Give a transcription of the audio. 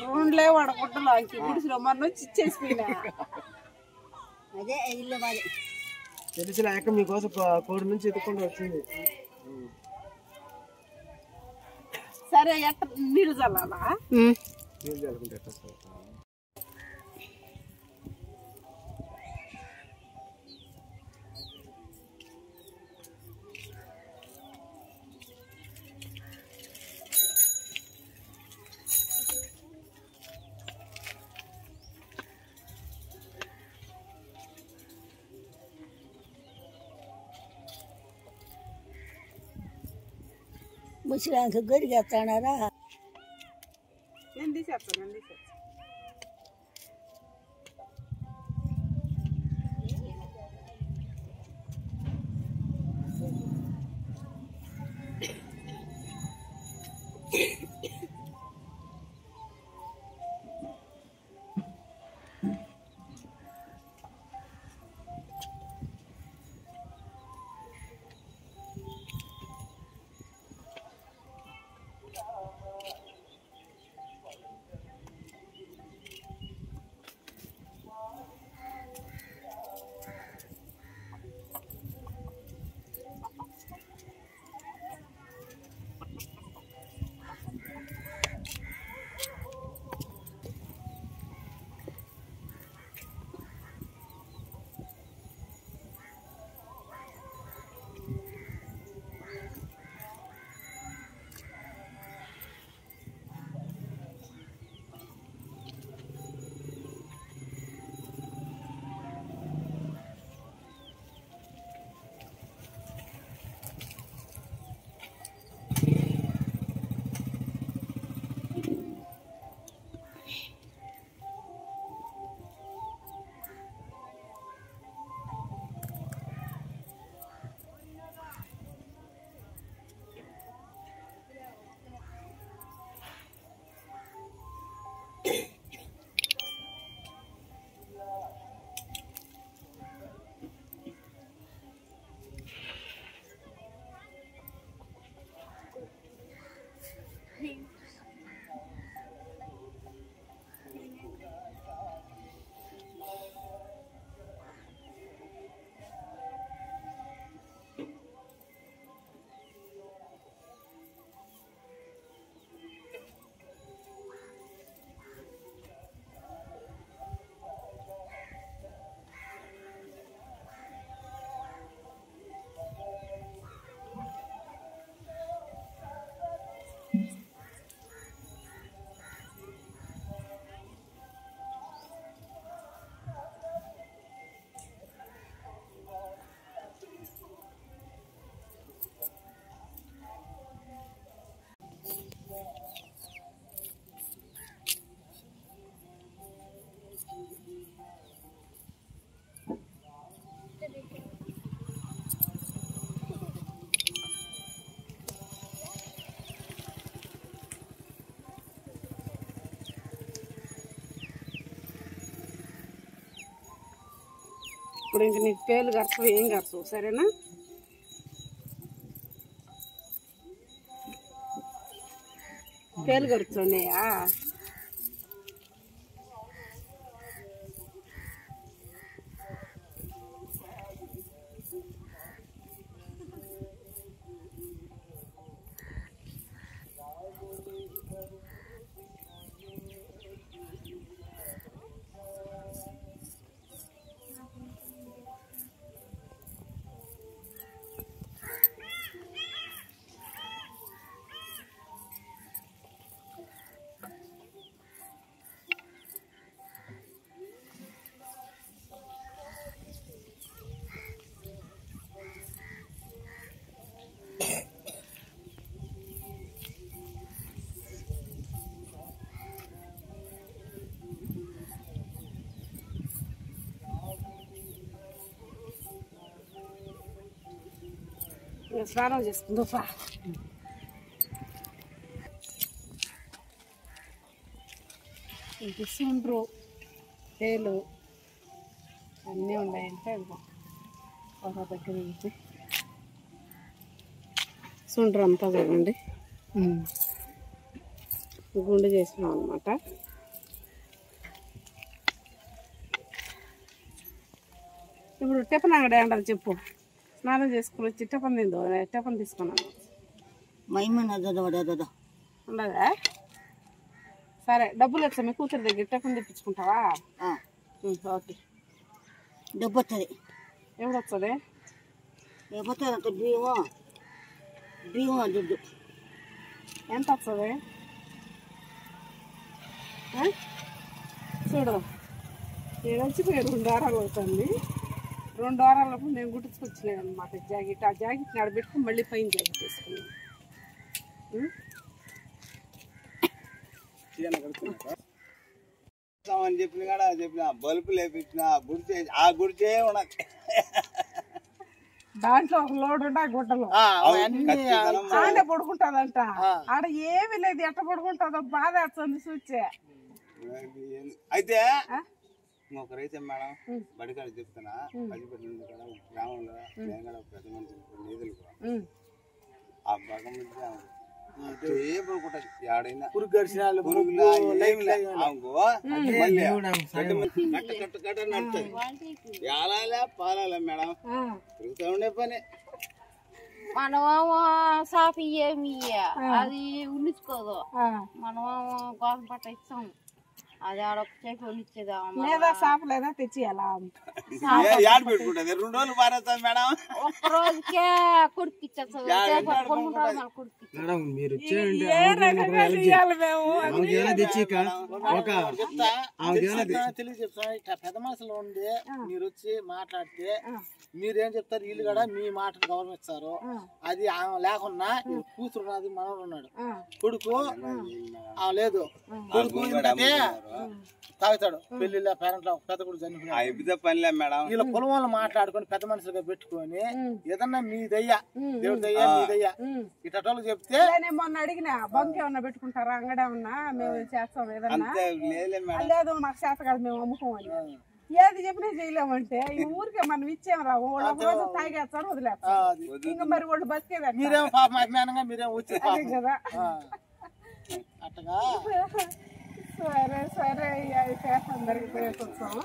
రోడ్లే వాడకుంటా గుడిసిలో మన వచ్చి ఇచ్చేసిపోయినా అదే ఇల్లు మాది తెలిసిలేక మీకోసం కోడి నుంచి ఎత్తుకుండా వచ్చింది. సరే ఎట్ట నీళ్ళు చల్లాలా? నీళ్ళు చల్లుకుంటే ఎట్లా? ముసలాంక గడిగేస్తాడారా? నేను తీసేస్తాను. ఇప్పుడు ఇంక నీకు పేలు కరచవు, ఏం కరచవు, సరేనా? పేలు కరుచున్నాయా? స్నానం చేసుకుందో పా. ఇంక సిండ్రు పేలు అన్నీ ఉన్నాయంటే దగ్గర నుంచి సుండ్రు అంతా చూడండి గుండు చేసినాం అనమాట. ఇప్పుడు టిఫిన్ అంగడి అంటారు చెప్పు. స్నానం చేసుకుని వచ్చి టిఫిన్ తిందో టిఫిన్ తీసుకున్నాను ఉండదా? సరే డబ్బులు వచ్చా మీ కూతురు దగ్గర టిఫిన్ తెప్పించుకుంటావా? ఓకే. డబ్బు వస్తుంది. ఎప్పుడు వస్తుంది? లేకపోతే బియ్యం బియ్యం దుడ్డు ఎంత వస్తుంది? చూడు వచ్చి 2 వారాలు అవుతుంది. 2 వారాలప్పుడు నేను గుర్తుకొచ్చినాను అనమాట జాకెట్. ఆ జాకెట్ నాడ పెట్టుకుని మళ్ళీ పైన జాకెట్ వేసుకున్నాను. చెప్పిన కాడ చెప్పిన బల్బు లేపించిన ఆ గుడిచే ఉన్నది. దాంట్లో ఒక లోడ్ ఉంటే ఆ గుడ్డలు ఆడే పడుకుంటాదంట. ఆడ ఏమి లేదు, ఎట్ట పడుకుంటుందో బాధ వస్తుంది చూచే. అయితే ఒకరైతే మేడం బడికాడ చెప్తున్నా పదిపడి గ్రామంలో నేను కూడా పెద్ద మనిషి నిధులు ఆ భాగం ఏడైనా పాలాల మేడం తిరుగుతా ఉండే పని. మనమేమో సాఫీ ఏమి అది ఉల్లించుకోదు. మనమేమో గోసం పట్ట ఇస్తాం. అది ఆడొచ్చేసి ఉల్లిచ్చేదా లేదా సాఫ్ లేదా తెచ్చియాలా? యాడ్ పెట్టుకుంటది 2 రోజులు పారేస్తాం మేడం. ఒక్క రోజుకే కొడుకు ఇచ్చేస్తాం. మీరు తెలియజెప్తా పెద్ద మనసులో ఉండి మీరు వచ్చి మాట్లాడితే మీరేం చెప్తారు? వీళ్ళు కూడా మీ మాటను గౌరవిస్తారు. అది ఆమె లేకున్నా కూతురు ఉన్నది, మనవడు ఉన్నాడు, కొడుకు లేదు. కొడుకు ఎందుకంటే తాగుతాడు పెళ్లిలో పేరెంట్లో పెద్ద కొడుకు చనిపోయినా వీళ్ళ కులం వాళ్ళు మాట్లాడుకొని పెద్ద మనుషులుగా పెట్టుకొని ఏదన్నా మీ దయ్యా దేవుడి దయ్యా మీ దయ్యా ఇటోళ్ళకి చెప్తే. నేను మొన్న అడిగిన బంక్ ఏమన్నా పెట్టుకుంటారా? అంగడే ఉన్నా మేము చేస్తాం ఏదన్నా. లేదు మాకు చేత కాదు మేము అమ్ముకోమని. ఏది చెప్పినా చేయలేమంటే ఊరికే మనం ఇచ్చేం రావు. వాళ్ళు ఒక రోజు తాగేస్తారు వదిలేస్తారు. ఇంకా మరి వాళ్ళు బతికేదా? మీరేమో పాపం అభిమానంగా మీరేమో వచ్చి కదా. అట్టగా సరే సరే అయితే అందరికి పోయేసి వచ్చాము.